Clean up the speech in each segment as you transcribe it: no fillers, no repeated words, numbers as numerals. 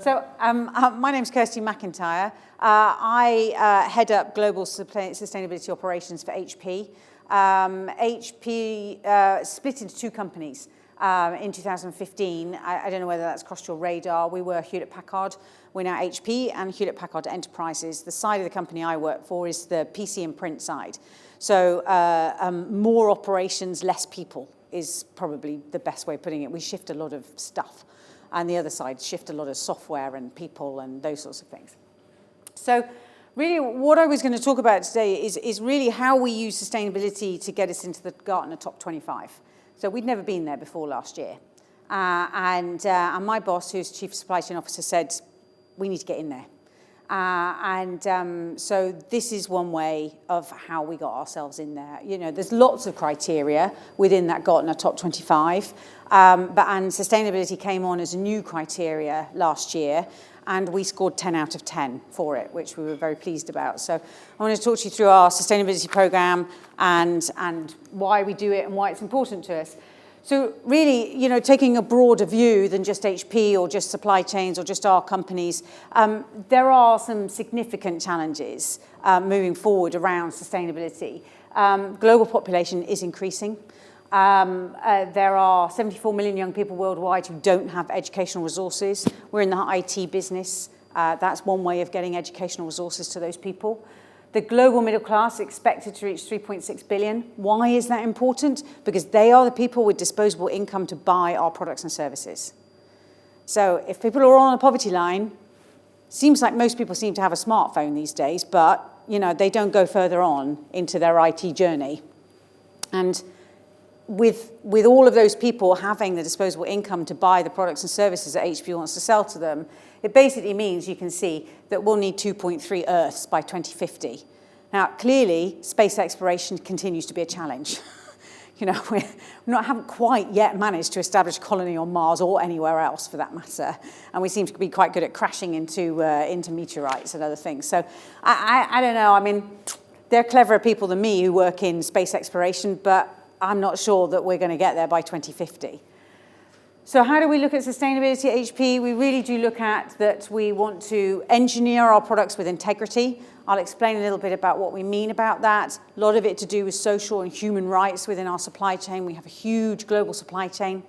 So my name's Kirsty McIntyre. I head up global sustainability operations for HP. HP split into two companies in 2015. I don't know whether that's crossed your radar. We were Hewlett-Packard. We're now HP and Hewlett-Packard Enterprises. The side of the company I work for is the PC and print side. So more operations, less people is probably the best way of putting it. We shift a lot of stuff. And the other side shift a lot of software and people and those sorts of things. So really what I was going to talk about today is really how we use sustainability to get us into the Gartner top 25. So we'd never been there before last year. And my boss, who's Chief Supply Chain Officer, said, we need to get in there. So this is one way of how we got ourselves in there. You know, there's lots of criteria within that Gartner top 25, and sustainability came on as a new criteria last year, and we scored 10 out of 10 for it, which we were very pleased about. So I want to talk to you through our sustainability program and why we do it and why it's important to us. So really, you know, taking a broader view than just HP or just supply chains or just our companies, there are some significant challenges moving forward around sustainability. Global population is increasing. There are 74 million young people worldwide who don't have educational resources. We're in the IT business. That's one way of getting educational resources to those people. The global middle class is expected to reach 3.6 billion. Why is that important? Because they are the people with disposable income to buy our products and services. So if people are on the poverty line, seems like most people seem to have a smartphone these days, but you know, they don't go further on into their IT journey. And with all of those people having the disposable income to buy the products and services that HP wants to sell to them, it basically means you can see that we'll need 2.3 Earths by 2050. Now, clearly, space exploration continues to be a challenge. You know, haven't quite yet managed to establish a colony on Mars or anywhere else, for that matter. And we seem to be quite good at crashing into meteorites and other things. So I don't know. I mean, there are cleverer people than me who work in space exploration, but I'm not sure that we're going to get there by 2050. So how do we look at sustainability at HP? We really do look at that we want to engineer our products with integrity. I'll explain a little bit about what we mean about that. A lot of it to do with social and human rights within our supply chain. We have a huge global supply chain.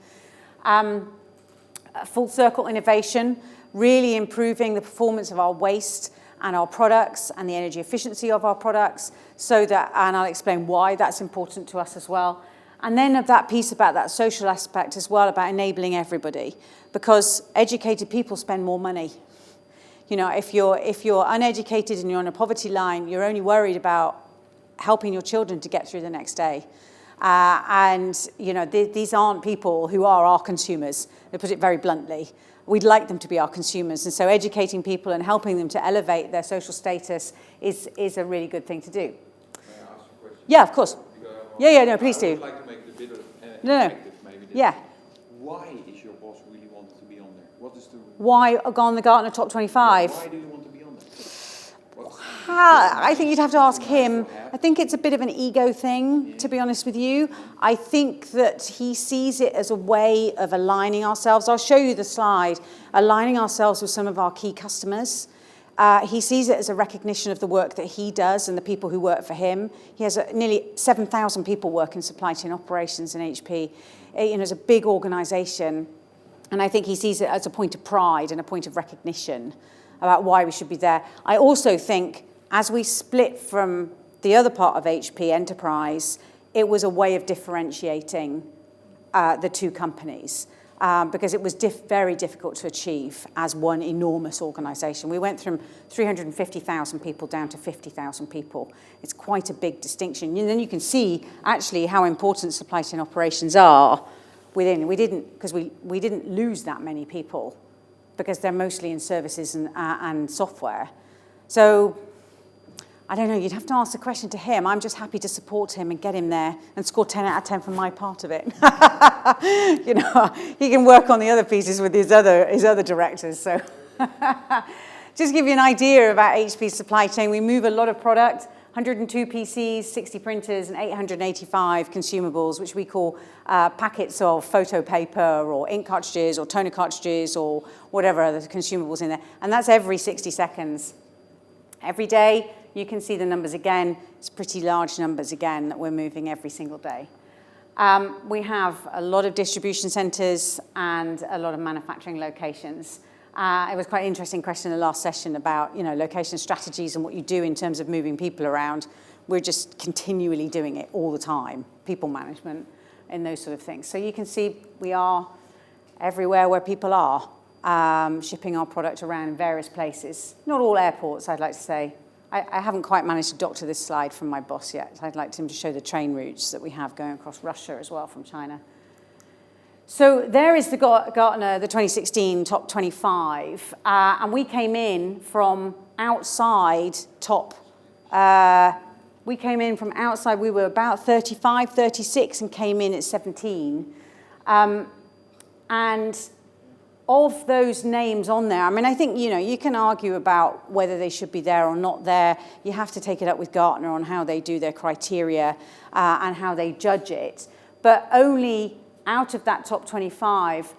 Full circle innovation, really improving the performance of our waste and our products and the energy efficiency of our products, and I'll explain why that's important to us as well. And then of that piece about that social aspect as well, about enabling everybody, because educated people spend more money. You know, if you're uneducated and you're on a poverty line, you're only worried about helping your children to get through the next day. And you know, these aren't people who are our consumers, to put it very bluntly. We'd like them to be our consumers, and so educating people and helping them to elevate their social status is a really good thing to do. May I ask a question? Yeah, of course. Yeah, no, please do. I would like to make it a bit effective, maybe. Yeah. Why is your boss really wanting to be on there? What is the... Why go on the Gartner top 25? Yeah, why do you want to be on there? I think you'd have to ask him. I think it's a bit of an ego thing, to be honest with you. I think that he sees it as a way of aligning ourselves. I'll show you the slide, aligning ourselves with some of our key customers. He sees it as a recognition of the work that he does and the people who work for him. He has nearly 7,000 people work in supply chain operations in HP. You know, it's a big organization. And I think he sees it as a point of pride and a point of recognition about why we should be there. I also think as we split from the other part of HP Enterprise, it was a way of differentiating the two companies. Because it was very difficult to achieve as one enormous organization. We went from 350,000 people down to 50,000 people. It's quite a big distinction. And then you can see actually how important supply chain operations are within. We didn't lose that many people because they're mostly in services and software. So I don't know, you'd have to ask the question to him. I'm just happy to support him and get him there and score 10 out of 10 from my part of it. You know, he can work on the other pieces with his other directors. So just give you an idea about HP's supply chain. We move a lot of product. 102 PCs, 60 printers, and 885 consumables, which we call packets of photo paper or ink cartridges or toner cartridges or whatever other consumables in there. And that's every 60 seconds. Every day, you can see the numbers again. It's pretty large numbers again that we're moving every single day. We have a lot of distribution centers and a lot of manufacturing locations. It was quite an interesting question in the last session about, location strategies and what you do in terms of moving people around. We're just continually doing it all the time, people management and those sort of things. So you can see we are everywhere where people are, shipping our product around in various places. Not all airports, I'd like to say. I haven't quite managed to doctor this slide from my boss yet. I'd like him to show the train routes that we have going across Russia as well from China. So there is the Gartner, the 2016 top 25, and we came in from outside we came in from outside, we were about 35, 36, and came in at 17. And of those names on there, I think, you can argue about whether they should be there or not there. You have to take it up with Gartner on how they do their criteria and how they judge it. But only out of that top 25,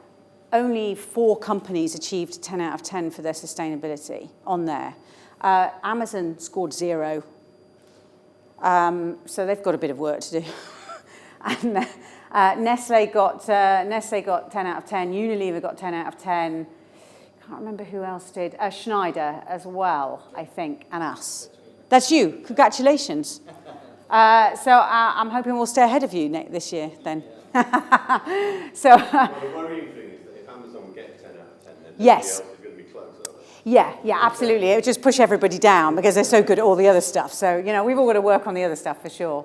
only 4 companies achieved 10 out of 10 for their sustainability on there. Amazon scored 0. So they've got a bit of work to do. And Nestle got 10 out of 10. Unilever got 10 out of 10. Can't remember who else did. Schneider as well, I think, and us. That's you. Congratulations. So I'm hoping we'll stay ahead of you this year then. Well, the worrying thing is that if Amazon get 10 out of 10, then everybody else is going to be close, aren't they? Yeah, absolutely. It would just push everybody down because they're so good at all the other stuff. So, we've all got to work on the other stuff for sure.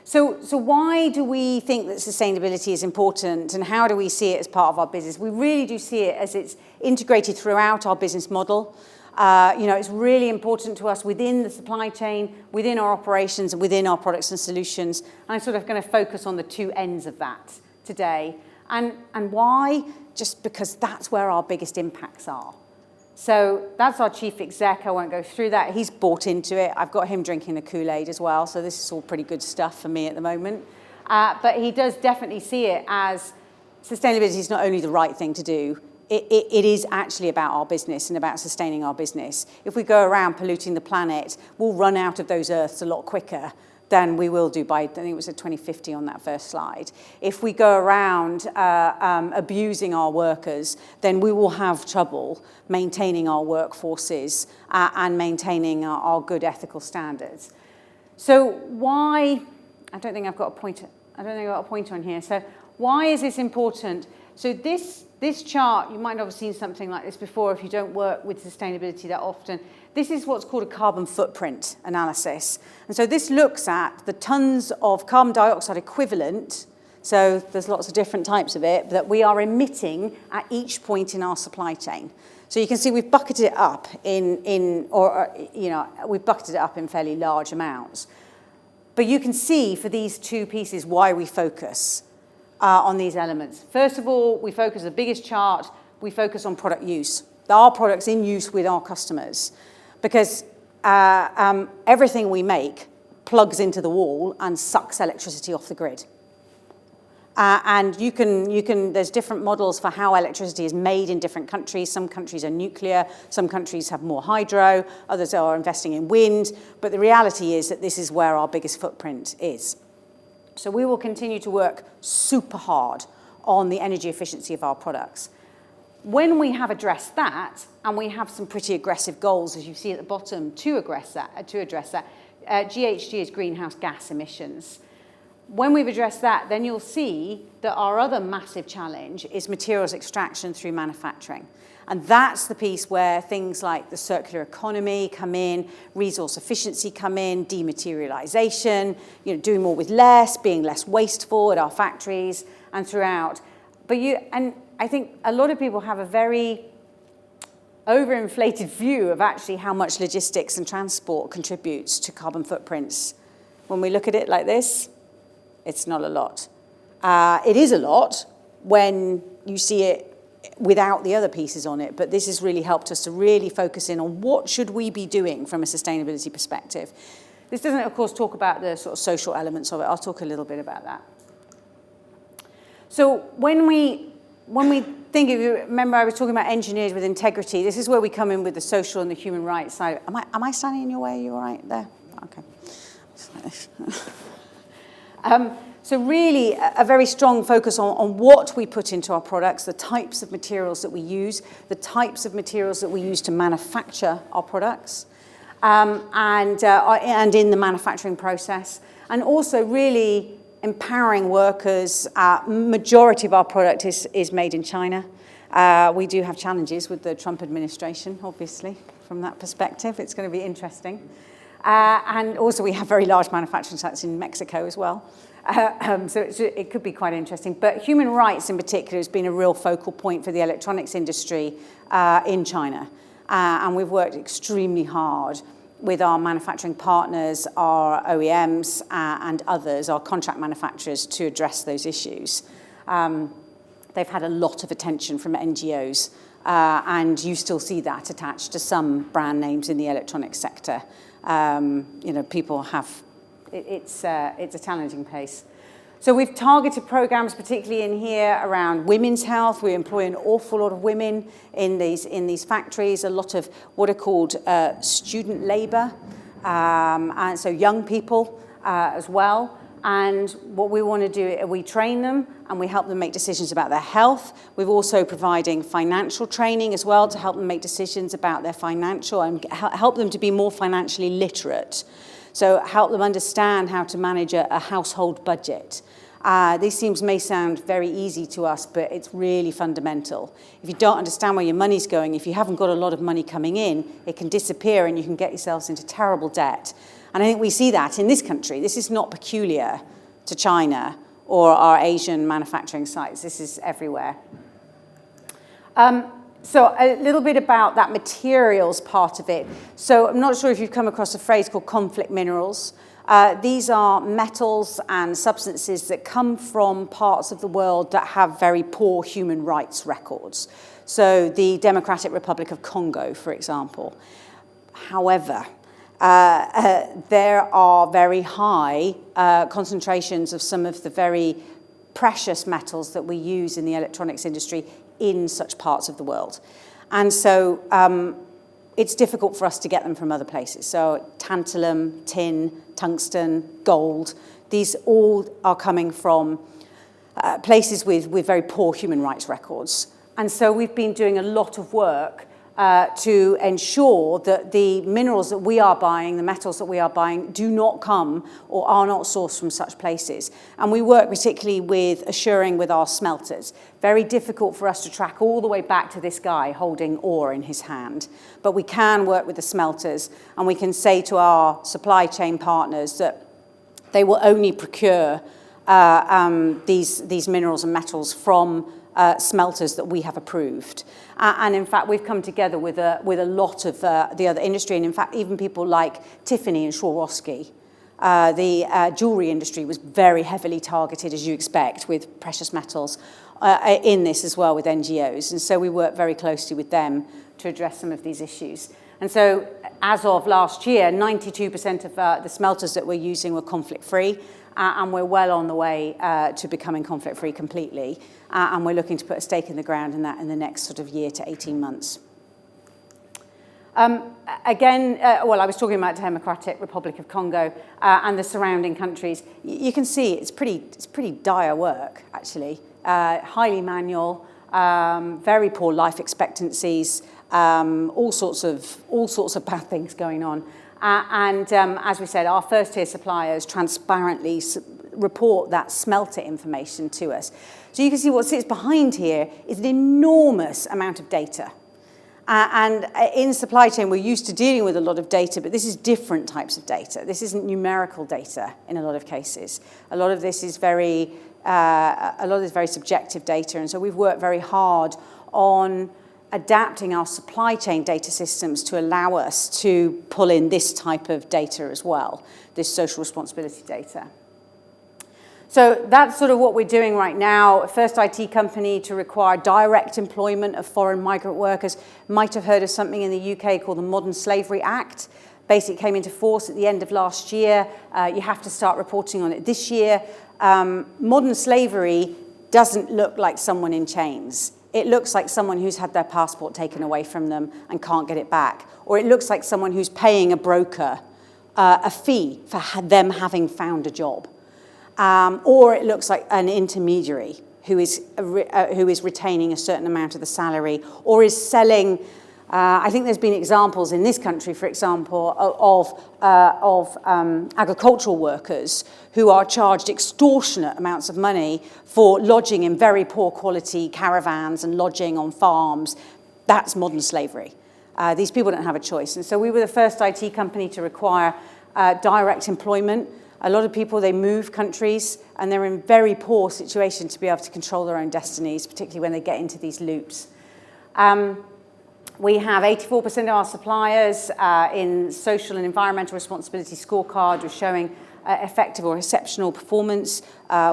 So why do we think that sustainability is important, and how do we see it as part of our business? We really do see it as it's integrated throughout our business model. It's really important to us within the supply chain, within our operations, and within our products and solutions. And I'm sort of going to focus on the two ends of that today. And why? Just because that's where our biggest impacts are. So that's our chief exec. I won't go through that. He's bought into it. I've got him drinking the Kool-Aid as well. So this is all pretty good stuff for me at the moment. But he does definitely see it as sustainability is not only the right thing to do, it is actually about our business and about sustaining our business. If we go around polluting the planet, we'll run out of those earths a lot quicker than we will do by, I think it was at 2050 on that first slide. If we go around abusing our workers, then we will have trouble maintaining our workforces and maintaining our good ethical standards. So why, I don't think I've got a pointer on here. So why is this important? So this chart, you might not have seen something like this before if you don't work with sustainability that often. This is what's called a carbon footprint analysis. And so this looks at the tons of carbon dioxide equivalent, so there's lots of different types of it, that we are emitting at each point in our supply chain. So you can see we've bucketed it up we've bucketed it up in fairly large amounts. But you can see for these two pieces why we focus on these elements. First of all, we focus, the biggest chart, we focus on product use. Our products in use with our customers. Because everything we make plugs into the wall and sucks electricity off the grid. And there's different models for how electricity is made in different countries. Some countries are nuclear, some countries have more hydro, others are investing in wind. But the reality is that this is where our biggest footprint is. So we will continue to work super hard on the energy efficiency of our products. When we have addressed that, and we have some pretty aggressive goals, as you see at the bottom, to address that, GHG is greenhouse gas emissions. When we've addressed that, then you'll see that our other massive challenge is materials extraction through manufacturing. And that's the piece where things like the circular economy come in, resource efficiency come in, dematerialization, doing more with less, being less wasteful at our factories and throughout. And I think a lot of people have a very overinflated view of actually how much logistics and transport contributes to carbon footprints. When we look at it like this, it's not a lot. It is a lot when you see it without the other pieces on it, but this has really helped us to really focus in on what should we be doing from a sustainability perspective. This doesn't, of course, talk about the sort of social elements of it. I'll talk a little bit about that. So when we think of, remember I was talking about engineers with integrity, this is where we come in with the social and the human rights side. Am I standing in your way? Are you all right there? Okay. So really a very strong focus on what we put into our products, the types of materials that we use, the types of materials that we use to manufacture our products, and in the manufacturing process, and also really empowering workers. Majority of our product is made in China. We do have challenges with the Trump administration, obviously, from that perspective. It's going to be interesting. And also we have very large manufacturing sites in Mexico as well. So it could be quite interesting. But human rights in particular has been a real focal point for the electronics industry in China. And we've worked extremely hard with our manufacturing partners, our OEMs, and others, our contract manufacturers, to address those issues. They've had a lot of attention from NGOs, and you still see that attached to some brand names in the electronics sector. People have, it's a challenging place. So we've targeted programs, particularly in here, around women's health. We employ an awful lot of women in these factories, a lot of what are called student labor, and so young people as well. And what we want to do, we train them and we help them make decisions about their health. We're also providing financial training as well to help them make decisions about their financial and help them to be more financially literate. So help them understand how to manage a household budget. These things may sound very easy to us, but it's really fundamental. If you don't understand where your money's going, if you haven't got a lot of money coming in, it can disappear and you can get yourselves into terrible debt. And I think we see that in this country. This is not peculiar to China or our Asian manufacturing sites. This is everywhere. So a little bit about that materials part of it. So I'm not sure if you've come across a phrase called conflict minerals. These are metals and substances that come from parts of the world that have very poor human rights records. So the Democratic Republic of Congo, for example. However, there are very high concentrations of some of the very precious metals that we use in the electronics industry in such parts of the world. And so it's difficult for us to get them from other places. So tantalum, tin, tungsten, gold, these all are coming from places with very poor human rights records. And so we've been doing a lot of work to ensure that the minerals that we are buying, the metals that we are buying, do not come or are not sourced from such places. And we work particularly with assuring with our smelters. Very difficult for us to track all the way back to this guy holding ore in his hand. But we can work with the smelters, and we can say to our supply chain partners that they will only procure these minerals and metals from smelters that we have approved. And in fact, we've come together with a lot of the other industry, and in fact, even people like Tiffany and Swarovski. The jewelry industry was very heavily targeted, as you expect, with precious metals in this as well with NGOs. And so we work very closely with them to address some of these issues. And so as of last year, 92% of the smelters that we're using were conflict-free. And we're well on the way to becoming conflict-free completely. And we're looking to put a stake in the ground in that in the next sort of year to 18 months. Well, I was talking about Democratic Republic of Congo and the surrounding countries. You can see it's pretty dire work, actually. Highly manual, very poor life expectancies, all sorts of bad things going on. As we said, our first-tier suppliers transparently report that smelter information to us. So you can see what sits behind here is an enormous amount of data. And in supply chain, we're used to dealing with a lot of data, but this is different types of data. This isn't numerical data in a lot of cases. A lot of this is very subjective data, and so we've worked very hard on adapting our supply chain data systems to allow us to pull in this type of data as well, this social responsibility data. So that's sort of what we're doing right now. First IT company to require direct employment of foreign migrant workers. Might have heard of something in the UK called the Modern Slavery Act. basically came into force at the end of last year. You have to start reporting on it this year. Modern slavery doesn't look like someone in chains. It looks like someone who's had their passport taken away from them and can't get it back. Or it looks like someone who's paying a broker a fee for them having found a job. Or it looks like an intermediary who is retaining a certain amount of the salary, or is selling. I think there's been examples in this country, for example, of agricultural workers who are charged extortionate amounts of money for lodging in very poor quality caravans and lodging on farms. That's modern slavery. These people don't have a choice. And so we were the first IT company to require direct employment. A lot of people, they move countries and they're in very poor situation to be able to control their own destinies, particularly when they get into these loops. We have 84% of our suppliers in social and environmental responsibility scorecard are showing effective or exceptional performance.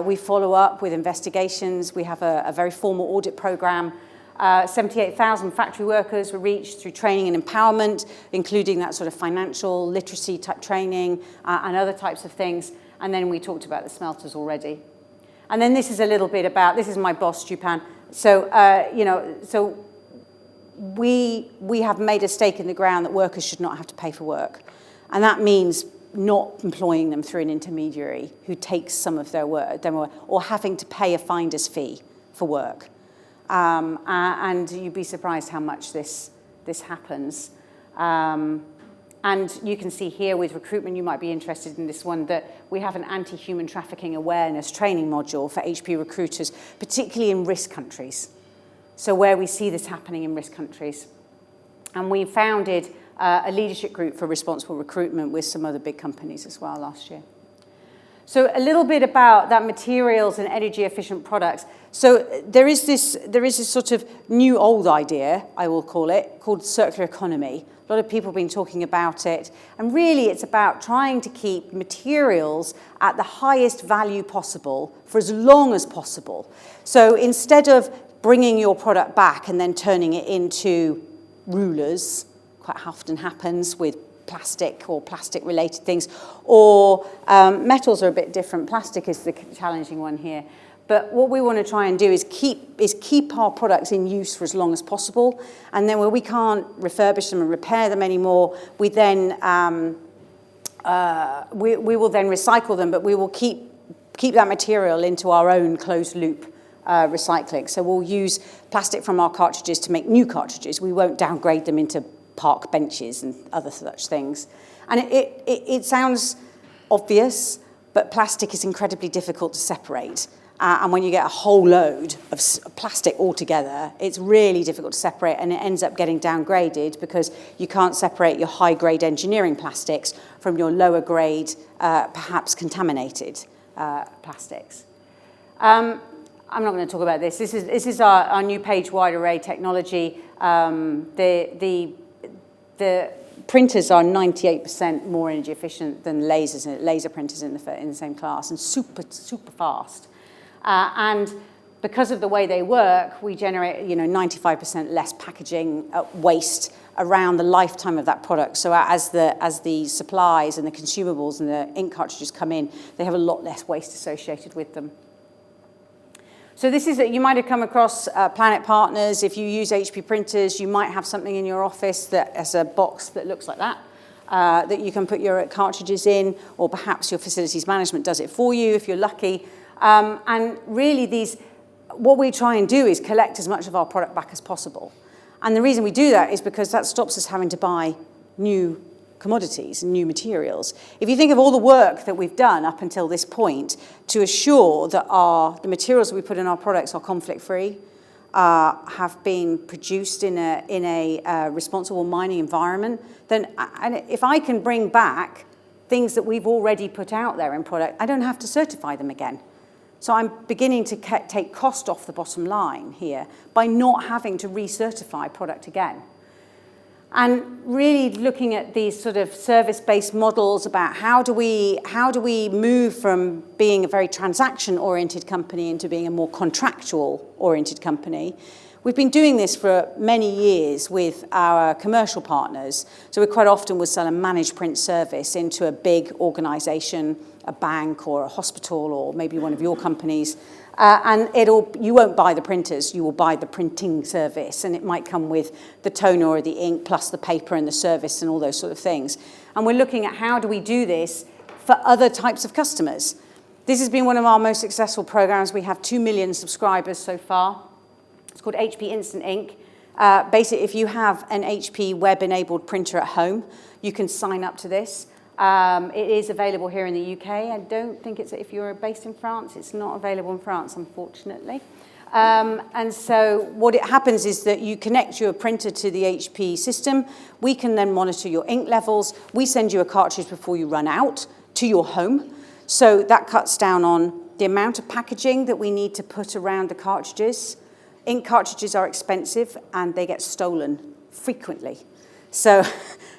We follow up with investigations. We have a very formal audit program. 78,000 factory workers were reached through training and empowerment, including that sort of financial literacy type training and other types of things. And then we talked about the smelters already. And then this is a little bit about, this is my boss, Jupan. So, we have made a stake in the ground that workers should not have to pay for work. And that means not employing them through an intermediary who takes some of their work, or having to pay a finder's fee for work. And you'd be surprised how much this happens. And you can see here with recruitment, you might be interested in this one, that we have an anti-human trafficking awareness training module for HP recruiters, particularly in risk countries. So where we see this happening in risk countries. And we founded a leadership group for responsible recruitment with some other big companies as well last year. So a little bit about that materials and energy efficient products. So there is this sort of new old idea, I will call it, called circular economy. A lot of people have been talking about it. And really it's about trying to keep materials at the highest value possible for as long as possible. So instead of bringing your product back and then turning it into rulers, quite often happens with plastic or plastic-related things, or metals are a bit different. Plastic is the challenging one here. But what we want to try and do is keep our products in use for as long as possible, and then where we can't refurbish them and repair them anymore, we then we will then recycle them, but we will keep that material into our own closed loop recycling. So we'll use plastic from our cartridges to make new cartridges. We won't downgrade them into park benches and other such things. And it sounds obvious, but plastic is incredibly difficult to separate. And when you get a whole load of plastic altogether, it's really difficult to separate, and it ends up getting downgraded because you can't separate your high-grade engineering plastics from your lower-grade, perhaps contaminated plastics. I'm not going to talk about this. This is our new page wide array technology. The printers are 98% more energy efficient than lasers, laser printers in the same class, and super fast. And because of the way they work, we generate 95% less packaging waste around the lifetime of that product. So as the supplies and the consumables and the ink cartridges come in, they have a lot less waste associated with them. So this is, you might have come across Planet Partners. If you use HP printers, you might have something in your office that has a box that looks like that, that you can put your cartridges in, or perhaps your facilities management does it for you if you're lucky. And really what we try and do is collect as much of our product back as possible. And the reason we do that is because that stops us having to buy new commodities and new materials. If you think of all the work that we've done up until this point to assure that the materials that we put in our products are conflict-free, have been produced in a responsible mining environment, then if I can bring back things that we've already put out there in product, I don't have to certify them again. So I'm beginning to take cost off the bottom line here by not having to recertify product again. And really looking at these sort of service-based models about how do we move from being a very transaction-oriented company into being a more contractual-oriented company. We've been doing this for many years with our commercial partners. So we quite often will sell a managed print service into a big organization, a bank or a hospital or maybe one of your companies. And you won't buy the printers, you will buy the printing service, and it might come with the toner or the ink plus the paper and the service and all those sort of things. And we're looking at how do we do this for other types of customers. This has been one of our most successful programs. We have 2 million subscribers so far. It's called HP Instant Ink. Basically, if you have an HP web-enabled printer at home, you can sign up to this. It is available here in the UK. I don't think if you're based in France, it's not available in France, unfortunately. And so what happens is that you connect your printer to the HP system. We can then monitor your ink levels. We send you a cartridge before you run out to your home. So that cuts down on the amount of packaging that we need to put around the cartridges. Ink cartridges are expensive and they get stolen frequently. So,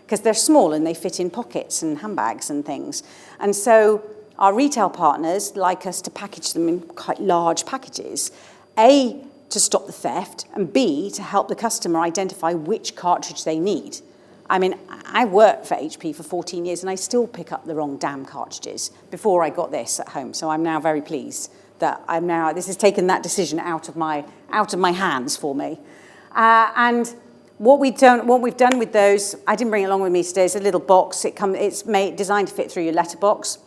because they're small and they fit in pockets and handbags and things. And so our retail partners like us to package them in quite large packages, A, to stop the theft, and B, to help the customer identify which cartridge they need. I mean, I worked for HP for 14 years and I still pick up the wrong damn cartridges before I got this at home. So I'm now very pleased that this has taken that decision out of my hands for me. And what we've done with those, I didn't bring it along with me today, it's a little box. It's designed to fit through your letterbox.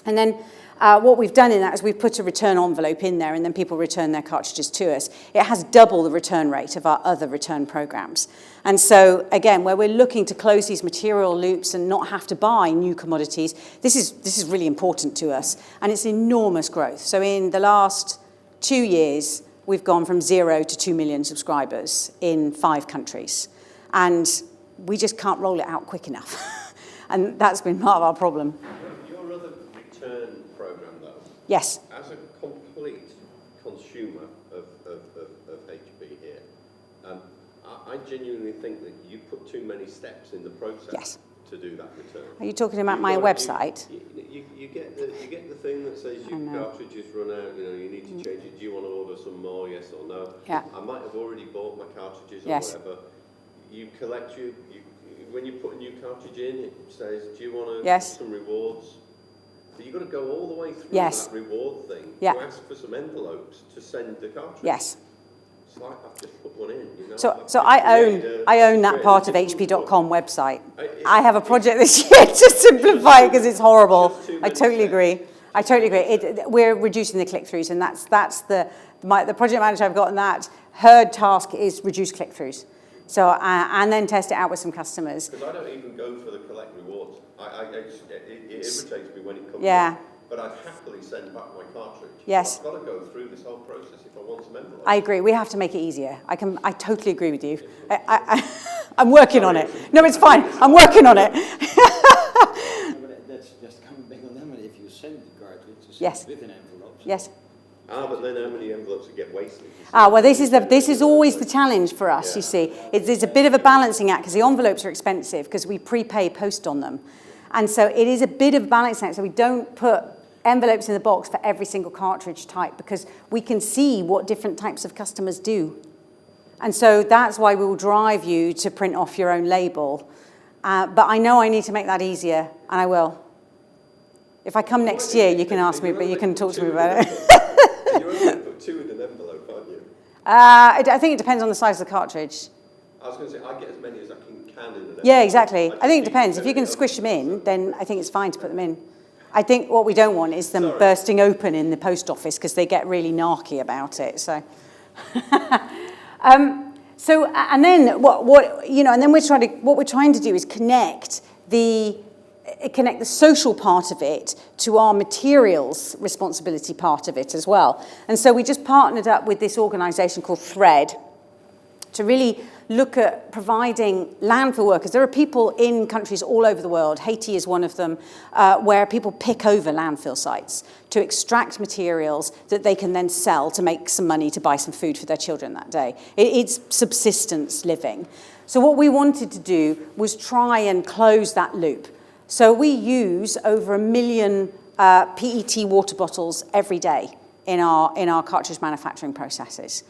And then what we've done in that is we've put a return envelope in there and then people return their cartridges to us. It has double the return rate of our other return programs. And so, again, where we're looking to close these material loops and not have to buy new commodities, this is really important to us. And it's enormous growth. So in the last 2 years, we've gone from 0 to 2 million subscribers in 5 countries. And we just can't roll it out quick enough. And that's been part of our problem. Your other return program, though, yes. As a complete consumer of HP here, I genuinely think that you put too many steps in the process to do that return. Are you talking about my website? You get the thing that says your cartridges run out, you need to change it. Do you want to order some more, yes or no? Yeah. I might have already bought my cartridges or whatever. You collect when you put a new cartridge in, it says, do you want to some rewards? So you've got to go all the way through that reward thing to ask for some envelopes to send the cartridge. Yes. It's like I've just put one in. So I own that part of HP.com website. I have a project this year to simplify it because it's horrible. I totally agree. We're reducing the click-throughs, and that's the project manager I've got in that. Her task is reduce click-throughs. So and then test it out with some customers. Because I don't even go for the collect rewards. It irritates me when it comes. Yeah. But I'd happily send back my cartridge. Yes. I've got to go through this whole process if I want some envelopes. I agree. We have to make it easier. I totally agree with you. I'm working on it. No, it's fine. I'm working on it. That's just coming back on them. If you send the cartridge with an envelope. Yes. But then how many envelopes get wasted? Well, this is always the challenge for us, you see. It's a bit of a balancing act because the envelopes are expensive because we prepay post on them. And so it is a bit of a balancing act. So we don't put envelopes in the box for every single cartridge type because we can see what different types of customers do. And so that's why we will drive you to print off your own label. But I know I need to make that easier, and I will. If I come next year, you can ask me, but you can talk to me about it. You're only going to put 2 in an envelope, aren't you? I think it depends on the size of the cartridge. I was going to say, I get as many as I can in an envelope. Yeah, exactly. I think it depends. If you can squish them in, then I think it's fine to put them in. I think what we don't want is them bursting open in the post office because they get really narky about it. So, and then and then what we're trying to do is connect the social part of it to our materials responsibility part of it as well. And so we just partnered up with this organisation called Thread to really look at providing landfill workers. There are people in countries all over the world, Haiti is one of them, where people pick over landfill sites to extract materials that they can then sell to make some money to buy some food for their children that day. It's subsistence living. So what we wanted to do was try and close that loop. So we use over 1 million PET water bottles every day in our cartridge manufacturing processes.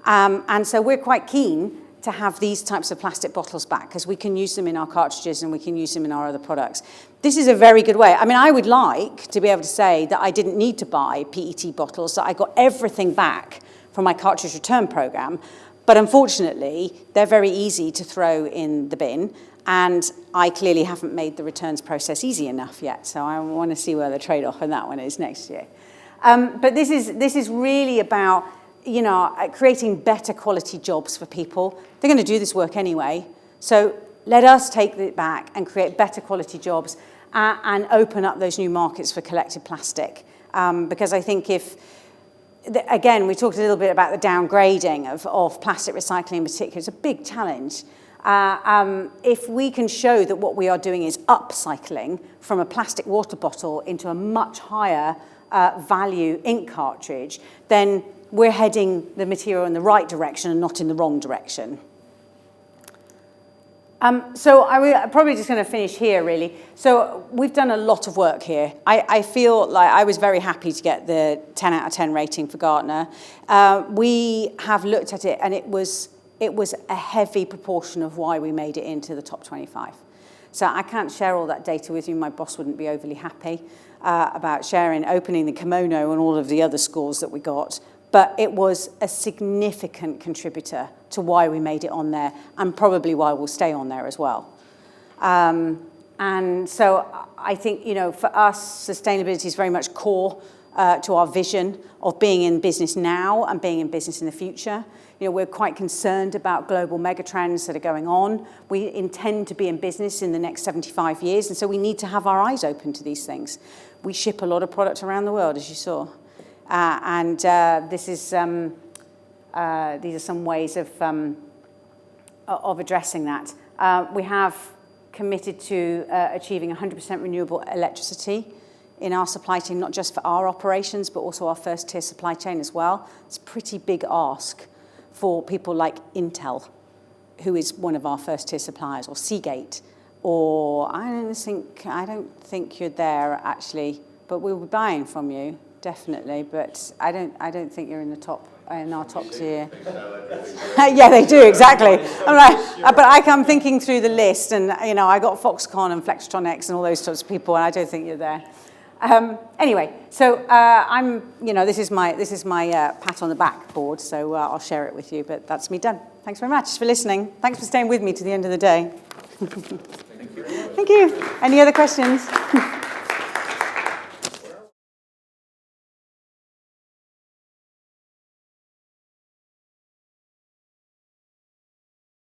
And so we're quite keen to have these types of plastic bottles back because we can use them in our cartridges and we can use them in our other products. This is a very good way. I mean, I would like to be able to say that I didn't need to buy PET bottles, that I got everything back from my cartridge return program, but unfortunately, they're very easy to throw in the bin, and I clearly haven't made the returns process easy enough yet, so I want to see where the trade-off on that one is next year. But this is really about, you know, creating better quality jobs for people. They're going to do this work anyway, so let us take it back and create better quality jobs and open up those new markets for collected plastic. Because I think again, we talked a little bit about the downgrading of plastic recycling in particular. It's a big challenge. If we can show that what we are doing is upcycling from a plastic water bottle into a much higher value ink cartridge, then we're heading the material in the right direction and not in the wrong direction. So I'm probably just going to finish here, really. So we've done a lot of work here. I feel like I was very happy to get the 10 out of 10 rating for Gartner. We have looked at it, and it was a heavy proportion of why we made it into the top 25. So I can't share all that data with you. My boss wouldn't be overly happy about opening the kimono and all of the other scores that we got. But it was a significant contributor to why we made it on there, and probably why we'll stay on there as well. And so I think, you know, for us, sustainability is very much core to our vision of being in business now and being in business in the future. You know, we're quite concerned about global megatrends that are going on. We intend to be in business in the next 75 years, and so we need to have our eyes open to these things. We ship a lot of product around the world, as you saw. These are some ways of addressing that. We have committed to achieving 100% renewable electricity in our supply chain, not just for our operations, but also our first tier supply chain as well. It's a pretty big ask for people like Intel, who is one of our first tier suppliers, or Seagate, or I don't think you're there actually, but we'll be buying from you. Definitely, but I don't think you're in our top tier. Yeah, they do, exactly. I'm like, but I'm thinking through the list, and you know, I got Foxconn and Flextronics and all those sorts of people, and I don't think you're there. Anyway, so this is my pat on the back board, so I'll share it with you. But that's me done. Thanks very much for listening. Thanks for staying with me to the end of the day. Thank you. Thank you. Any other questions?